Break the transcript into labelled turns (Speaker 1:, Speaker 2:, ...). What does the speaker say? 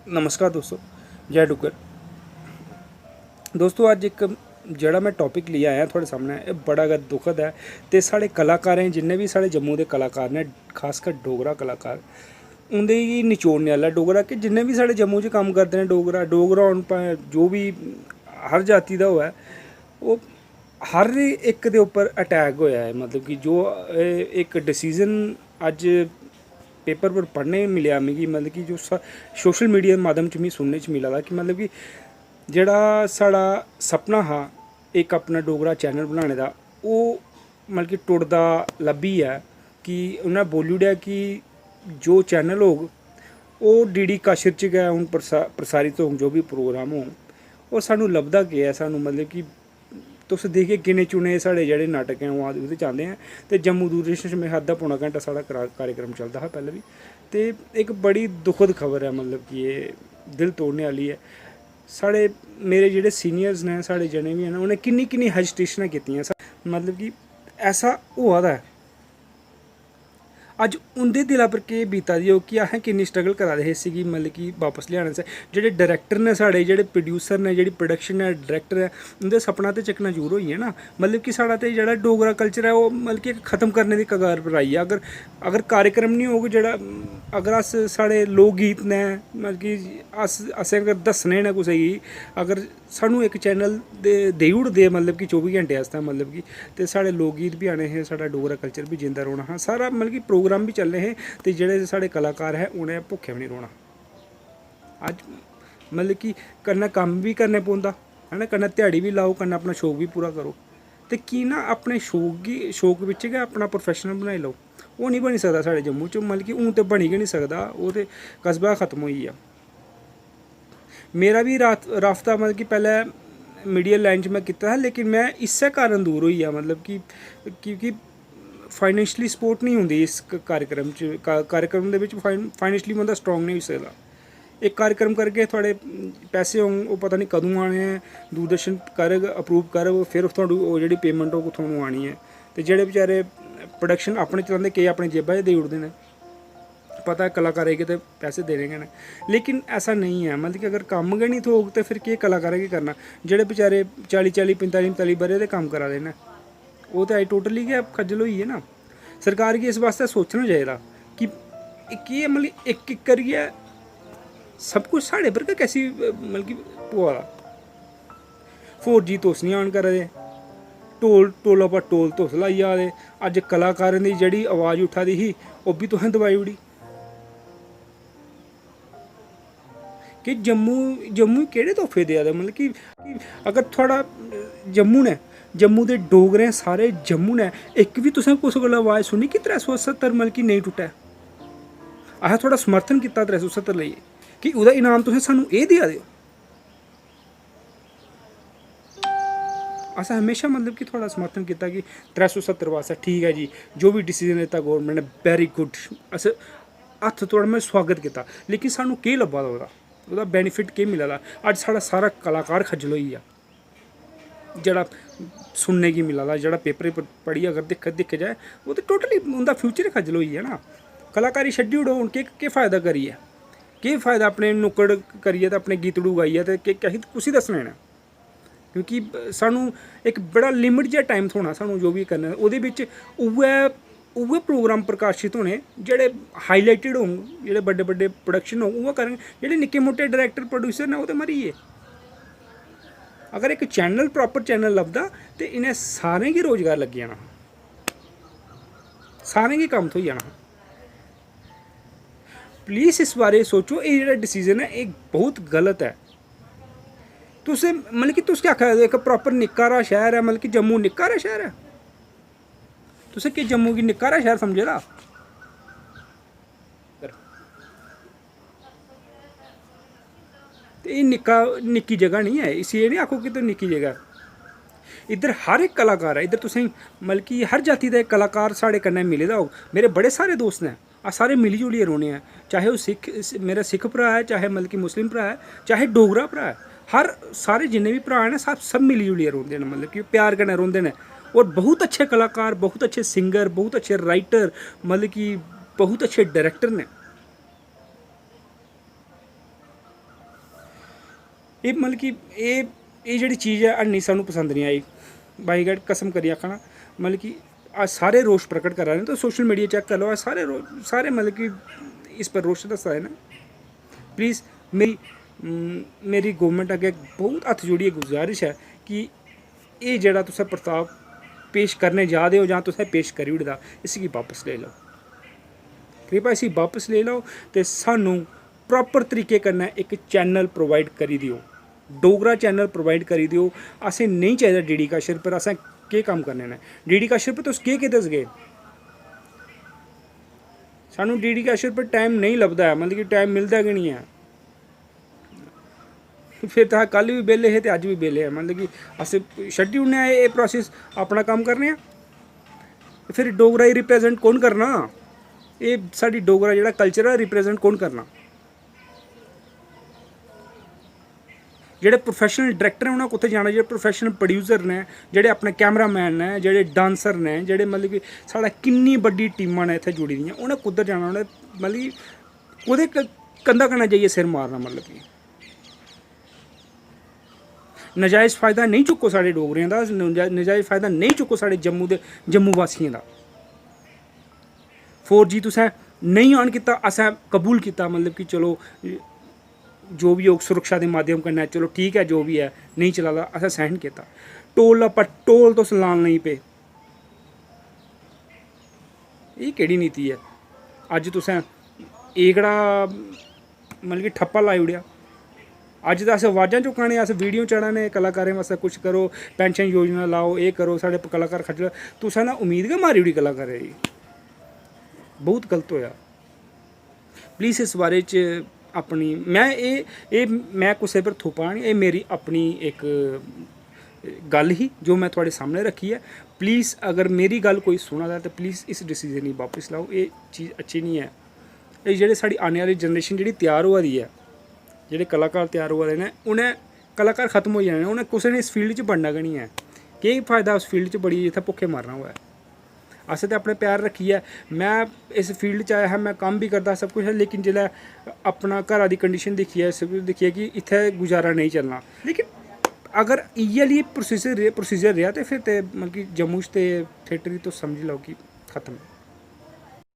Speaker 1: नमस्कार दोस्तों, जय डुगर। दोस्तों अज एक जड़ा मैं टॉपिक लिया आया थोड़े सामने, ये बड़ा गै दुखद है। तो साढ़े कलाकार जिन्ने भी साढ़े जम्मू के कलाकार ने, खासकर डोगरा कलाकार, उंदे गी निचोड़ने आह्ला डोगरा कि जिन्ने भी साढ़े जम्मू च कम्म करदे ने, डोगरा होन भाएं जो भी हर जाति दा होऐ, वो हर एक दे उप्पर अटैक होया है। मतलब कि जो एक डिसीजन अज पेपर पर पढ़ने मिलेआ मिगी, मतलब कि जो सोशल मीडिया माध्यम च मिगी सुनने च मिला दा कि मतलब कि जेह्ड़ा साढ़ा सपना हा एक अपना डोगरा चैनल बनाने दा, ओह् मतलब कि टुटदा लब्भी ऐ। कि उन्नै बोली ओड़ेआ कि जो चैनल होग ओह् डी काशिर च गै हून प्रसारित होग, जो भी प्रोग्राम होग। और सानूं लभदा केह् ऐ, सानूं मतलब कि तुस दिखगे गिने चुने साढ़े जेह्ड़े नाटक हैं ओह् ओह्दे च आंदे हैं। ते जम्मू दूरदर्शन च मेरा अद्धा पौना घैंटा साढ़ा कार्यक्रम चलदा हा पैह्लें बी। ते एक बड़ी दुखद खबर है, मतलब कि एह् दिल तोड़ने आह्ली है। साढ़े मेरे जेह्ड़े सीनियर्स ने, साढ़े जने बी हैन, उ'नें किन्नी किन्नी हेजिटेशनां कीतियां। मतलब कि ऐसा होआ दा है अज उंदे दिला पर केह् बीता दी होग कि असें किन्नी स्ट्रगल करा दे हे इसी, मतलब कि वापस लेआने आस्तै। जेह्ड़े डायरैक्टर ने साढ़े, जेह्ड़े प्रोड्यूसर ने, जेह्ड़ी प्रोडक्शन है, डायरैक्टर है, उंदे सपना ते चकनाचूर होई गेआ ना। मतलब कि साढ़ा ते जेह्ड़ा डोगरा कल्चर है ओह् मतलब कि खत्म करने दी कगार पर आई गेआ। अगर कार्यक्रम नहीं होग, जेह्ड़ा अगर अस साढ़े लोक गीत ने, मतलब कि असें अगर दस्सने न कुसै गी, अगर सानूं इक चैनल देई ओड़दे मतलब कि 24 घैंटे आस्तै, मतलब कि ते साढ़े लोक गीत बी आने हे, साढ़ा डोगरा कल्चर बी जिंदा रौह्ना हा, सारा मतलब कि प्रोग्राम भी चलने हे। ते जेह्ड़े साढ़े कलाकार हे उ'नें भुक्खे बी नहीं रौह्ना। अज मतलब कि कन्नै कम्म भी करने पौंदा है ना, कन्नै ध्याड़ी बी लाओ, कन्नै अपना शौक भी पूरा करो। ते की ना अपने शौक बिच्च गै अपना प्रोफैशनल बनाई लओ। ओह् नहीं बनी सकदा साढ़े जम्मू च, मतलब कि हून ते बनी गै नहीं सकदा, ओह् ते कस्बा खत्म होई गेआ। मेरा भी राफ्ता मतलब कि पैह्लें मीडिया लाइन च मैं कीता हा, लेकिन मैं इस्सै कारण दूर होई गेआ। मतलब कि क्योंकि फाइनैंशली सपोर्ट नहीं होंदी इस कार्यक्रम दे बिच्च। फाइनैंशली बंदा स्ट्रांग नहीं होई सकदा। एक कार्यक्रम करगे, थोड़े पैसे होंगे, ओह् पता नहीं कदूं आने हैं, दूरदर्शन करग, अप्रूव करग, फिर थोड़ी ओह् जेह्ड़ी पेमेंट होग थुहानूं आनी है। ते जेह्ड़े बेचारे प्रोडक्शन अपने चलांदे, केईं अपनी जेबा च देई ओड़दे न, पता है कलाकारें गी ते पैसे देने गै न। लेकिन ऐसा नहीं है, मतलब कि अगर कम्म गै नहीं थ्होग ते फिर केह् कलाकारें गी करना। जेह्ड़े बेचारे 40-40, 45-45 ब'रे दे कम्म करा दे न, ओह् ते अज्ज टोटली गै खज्जल होई गे ना। सरकार गी इस वास्ते सोचना चाहिदा कि केह् मतलब इक इक करियै सब कुछ साढ़े पर गै कैसी मतलब कि होआ दा। 4G तुस नहीं ऑन करा दे, टोला पर टोल तुस लाई जा दे। अज्ज कलाकारें दी जेह्ड़ी आवाज़ उट्ठा दी ही ओह् बी तुसें दबाई ओड़ी। कि जम्मू केह्ड़े तोहफे देआ दे, मतलब कि अगर थुआढ़ा जम्मू दे डोगरे सारे जम्मू ने, इक बी तुसें कुसै कोला आवाज़ सुनी कि 370 मतलब कि नेईं टुट्टै। असें थोड़ा समर्थन कीता 370 लेइयै कि ओह्दा इनाम तुसें सानूं एह् देआ दे। असें हमेशा मतलब कि थोड़ा समर्थन किया कि 370 वास्ते ठीक है जी, जो भी डिसीजन लेता गौरमेंट ने वेरी गुड, अस हत्थ तोड़ में स्वागत किया। लेकिन सानूं केह् लब्भा दा ओह्दा बेनीफिट केह् मिला दा? अज्ज साढ़ा सारा कलाकार खज्जल होई गेआ, जेह्ड़ा सुनने गी मिला दा, जेह्ड़ा पेपर पर पढ़ियै अगर दिक्खेआ जाए, वो तो टोटली उं'दा फ्यूचर खज्जल होई गेआ ना। कलाकारी छड्डी ओड़ो, हून केह् फ़ायदा करियै, केह् फ़ायदा अपने नुक्कड़ करियै ते अपने गीतड़ू गाइयै ते कुसी दस्सने न। क्योंकि सानूं एक बड़ा लिमिट जेहा टाइम थ्होना सानूं जो भी करना, ओह्दे बिच्च उ'ऐ प्रोग्राम प्रकाशित होने जेह्ड़े हाईलाइटिड होङ, जेह्ड़े बड्डे बड्डे प्रोडक्शन होङ उ'ऐ करन। जेह्ड़े निक्के मुट्टे डायरैक्टर प्रोड्यूसर न ओह् ते मरी गे। अगर इक चैनल प्रॉपर चैनल लभदा ते इ'नें सारें गी रोज़गार लग्गी जाना, सारें गी कम्म थ्होई जाना। प्लीज़ इस बारे सोचो, एह् जेह्ड़ा डिसीजन है एह् बहुत गलत है। तुसें मतलब कि तुस केह् आखा दे, इक प्रॉपर निक्का हारा शैह्र है, मतलब कि जम्मू निक्का हारा शैह्र है? तुसें केह् जम्मू गी निक्का हारा शैह्र समझे दा? ते एह् निक्की जगह नहीं है, इसी एह् नहीं आखो कि तुस निक्की जगह। इद्धर हर एक कलाकार है, इद्धर तुसें मतलब कि हर जाति का एक कलाकार साढ़े कन्नै मिले दा होग। मेरे बड़े सारे दोस्त ने, अस सारे मिली जुलियै रौह्ने हैं। चाहे ओह् मेरा सिख भ्राऽ है, चाहे मतलब कि मुस्लिम भ्राऽ है, चाहे डोगरा भ्राऽ है, सारे जिन्ने भी भ्राऽ न सब मिली जुलियै रौंह्दे न, मतलब कि प्यार कन्नै रौंह्दे न। और बहुत अच्छे कलाकार, बहुत अच्छे सिंगर, बहुत अच्छे राइटर, मतलब कि बहुत अच्छे डायरैक्टर ने। ਇਹ मतलब कि ਇਹ ਜਿਹੜੀ ਚੀਜ਼ ਹੈ ਅੰਨੀ ਸਾਨੂੰ पसंद नहीं आई। बाई गॉड कसम करिए आखना मतलब कि आज सारे रोष प्रकट कर रहे हैं। तो सोशल मीडिया चेक कर लो, आज सारे मतलब कि इस पर रोष दस है ना। प्लीज़ मेरी गौरमेंट अगे बहुत हत्थ जोड़िए गुजारिश है कि ये जड़ा तुसें प्रस्ताव पेश करने जा रहे हो जां तुसें पेश करी ओड़दा, इसगी वापस ले लो, कृपा इसी वापस ले लो तो सानू प्रॉपर तरीके कन्नै एक चैनल प्रोवाइड करी दियो, डोगरा चैनल प्रोवाइड करी दियो। असें नहीं चाहिए डी काशर पर असें केह् कम्म करने न, डी काशर पर तुस केह् दसगे। सानू डी काशर पर टाइम नहीं लभदा है, मतलब कि टाइम मिलता गै नहीं है। फिर तो कल भी बेले है तो अज भी बेले है, मतलब कि अस छड्डी ओड़ने ये प्रोसेस, अपना काम करने। फिर डोगरा ही रिप्रजेंट कौन करना, ये साडी डोगरा जिहड़ा कल्चर है रिप्रजेंट कौन करना। जेह्ड़े प्रोफैशनल डायरैक्टर हैं उन्हें कुत्थे जाना, जेह्ड़े प्रोफैशनल प्रोड्यूसर ने, जेह्ड़े अपने कैमरामैन ने, जेह्ड़े डांसर ने, जेह्ड़े मतलब कि साढ़ा किन्नी बड्डी टीमां ने इत्थै जुड़ी दियां, उ'नें कुद्धर जाना, उ'नें मतलब कि ओह्दे कंधा कन्नै जाइयै सिर मारना। मतलब कि नजायज़ फ़ायदा नहीं चुक्को साढ़े डोगरें दा, नजायज़ फ़ायदा नहीं चुक्को साढ़े जम्मू वासियें दा। 4G तुसें नहीं ऑन कीता, असें कबूल कीता, मतलब कि चलो जो भी हो सुरक्षा के माध्यम कन्नै चलो ठीक है, जो भी है नहीं चला दा असें सहन किया। टोल पर टोल तुस लान नहीं पे, ये केड़ी नीति है। अज तुसें एगड़ा मतलब कि ठप्पा लाई ओड़ेआ। अज तो अस आवाज़ां चुक्काने, अस वीडियो चढ़ाने कलाकारें वास्ते, कुछ करो, पेंशन योजना लाओ, ये करो, साढ़े कलाकार खज्जल। तुसें ना उम्मीद गै मारी ओड़ी कलाकारें दी, बहुत गलत होया। प्लीज़ इस बारे च अपनी मैं कुसै पर थोपा नहीं, ये मेरी अपनी एक गल ही जो मैं थोड़े सामने रखी है। प्लीज़ अगर मेरी गल कोई सुना दा तो प्लीज़ इस डिसीजन गी वापस लाओ, ये चीज़ अच्छी नहीं है। ये जेह्ड़े साढ़ी आने वाली जनरेशन जेह्ड़ी तैयार होआ दी है, जेह्ड़े कलाकार तैयार होआ दे न, उ'नें कलाकार खत्म हो जाने, उ'नें कुसै ने इस फील्ड च बनना गै नहीं है। केह् फ़ायदा उस फील्ड च बड़ी जित्थै भुक्खे मरना होऐ। असें तो अपने प्यार रखिए, मैं इस फील्ड च आया है, मैं कम्म भी करदा सब कुछ है, लेकिन जिसलै अपना घरा दी कंडीशन दिक्खिए, सब कुछ दिक्खिए कि इत्थै गुजारा नहीं चलना। लेकिन अगर इ'यै लेई प्रोसीजर रेहा तो फिर ते मतलब कि जम्मू च ते थिएटर गी तुस समझी लैओ कि खत्म।